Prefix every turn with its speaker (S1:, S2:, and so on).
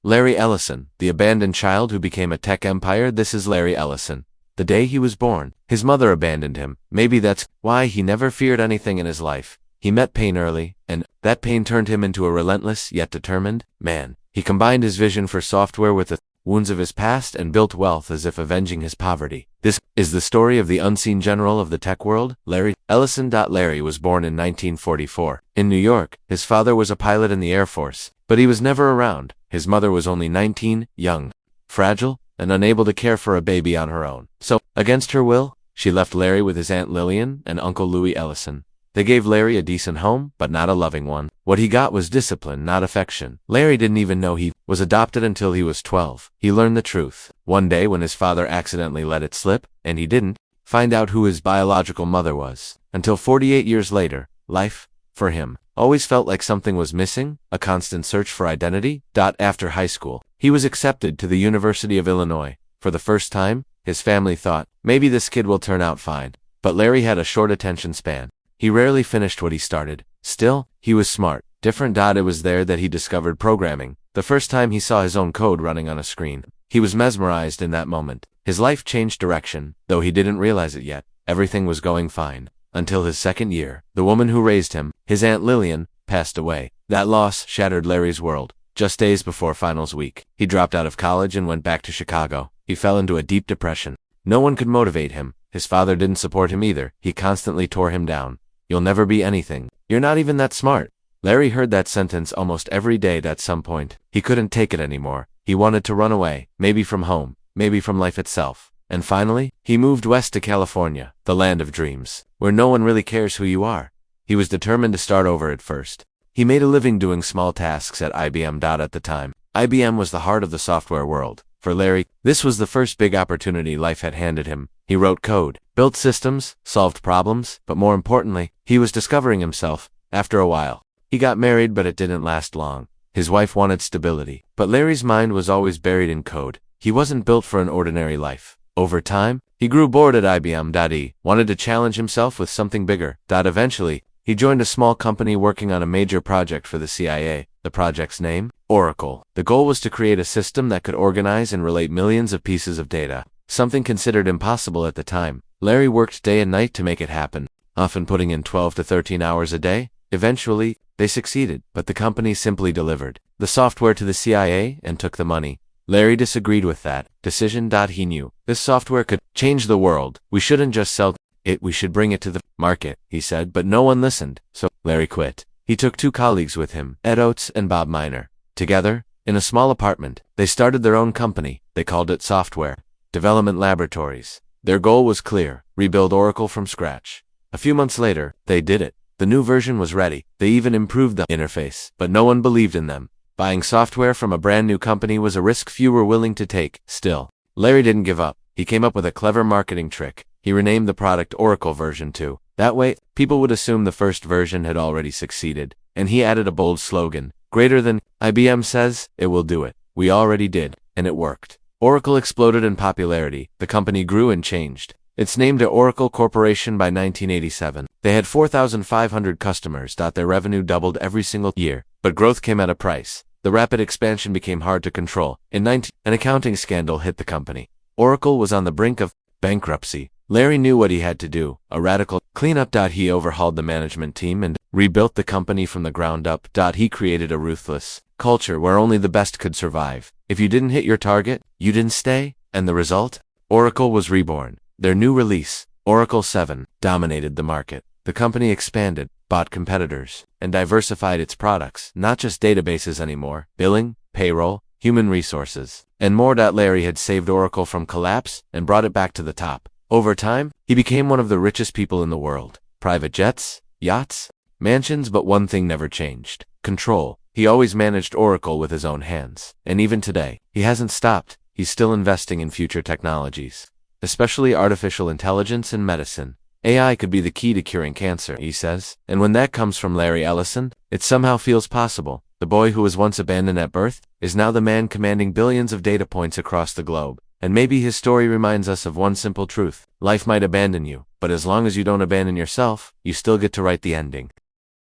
S1: Larry Ellison, the abandoned child who became a tech empire. This is Larry Ellison. The day he was born, his mother abandoned him. Maybe that's why he never feared anything in his life. He met pain early, and that pain turned him into a relentless yet determined man. He combined his vision for software with the wounds of his past and built wealth as if avenging his poverty. This is the story of the unseen general of the tech world, Larry Ellison. Larry was born in 1944. In New York, his father was a pilot in the Air Force, but he was never around. His mother was only 19, young, fragile, and unable to care for a baby on her own. So, against her will, she left Larry with his Aunt Lillian and Uncle Louis Ellison. They gave Larry a decent home, but not a loving one. What he got was discipline, not affection. Larry didn't even know he was adopted until he was 12. He learned the truth one day when his father accidentally let it slip, and he didn't find out who his biological mother was. Until 48 years later, life, for him, always felt like something was missing, a constant search for identity. After high school, he was accepted to the University of Illinois. For the first time, his family thought, maybe this kid will turn out fine. But Larry had a short attention span. He rarely finished what he started. Still, he was smart. Different. It was there that he discovered programming. The first time he saw his own code running on a screen, he was mesmerized in that moment. His life changed direction, though he didn't realize it yet. Everything was going fine. Until his second year, the woman who raised him, his Aunt Lillian, passed away. That loss shattered Larry's world. Just days before finals week, he dropped out of college and went back to Chicago. He fell into a deep depression. No one could motivate him. His father didn't support him either. He constantly tore him down. You'll never be anything. You're not even that smart. Larry heard that sentence almost every day. At some point, he couldn't take it anymore. He wanted to run away, maybe from home, maybe from life itself. And finally, he moved west to California, the land of dreams, where no one really cares who you are. He was determined to start over at first. He made a living doing small tasks at IBM. At the time, IBM was the heart of the software world. For Larry, this was the first big opportunity life had handed him. He wrote code, built systems, solved problems, but more importantly, he was discovering himself. After a while, he got married, but it didn't last long. His wife wanted stability, but Larry's mind was always buried in code. He wasn't built for an ordinary life. Over time, he grew bored at IBM. He wanted to challenge himself with something bigger. Eventually, he joined a small company working on a major project for the CIA. The project's name? Oracle. The goal was to create a system that could organize and relate millions of pieces of data, something considered impossible at the time. Larry worked day and night to make it happen, often putting in 12 to 13 hours a day. Eventually, they succeeded, but the company simply delivered the software to the CIA and took the money. Larry disagreed with that decision. He knew this software could change the world. We shouldn't just sell it, we should bring it to the market, he said, but no one listened. So, Larry quit. He took two colleagues with him, Ed Oates and Bob Miner. Together, in a small apartment, they started their own company. They called it Software Development Laboratories. Their goal was clear: rebuild Oracle from scratch. A few months later, they did it. The new version was ready. They even improved the interface, but no one believed in them. Buying software from a brand new company was a risk few were willing to take. Still, Larry didn't give up. He came up with a clever marketing trick. He renamed the product Oracle version 2. That way, people would assume the first version had already succeeded. And he added a bold slogan: greater than IBM says, it will do it. We already did, and it worked. Oracle exploded in popularity. The company grew and changed its name to Oracle Corporation by 1987. They had 4,500 customers. Their revenue doubled every single year, but growth came at a price. The rapid expansion became hard to control. In 19, an accounting scandal hit the company. Oracle was on the brink of bankruptcy. Larry knew what he had to do: a radical cleanup. He overhauled the management team and rebuilt the company from the ground up. He created a ruthless culture where only the best could survive. If you didn't hit your target, you didn't stay. And the result? Oracle was reborn. Their new release, Oracle 7, dominated the market. The company expanded, bought competitors, and diversified its products. Not just databases anymore: billing, payroll, human resources, and more. Larry had saved Oracle from collapse and brought it back to the top. Over time, he became one of the richest people in the world. Private jets, yachts, mansions, but one thing never changed: control. He always managed Oracle with his own hands. And even today, he hasn't stopped. He's still investing in future technologies, especially artificial intelligence and medicine. AI could be the key to curing cancer, he says. And when that comes from Larry Ellison, it somehow feels possible. The boy who was once abandoned at birth is now the man commanding billions of data points across the globe. And maybe his story reminds us of one simple truth: life might abandon you, but as long as you don't abandon yourself, you still get to write the ending.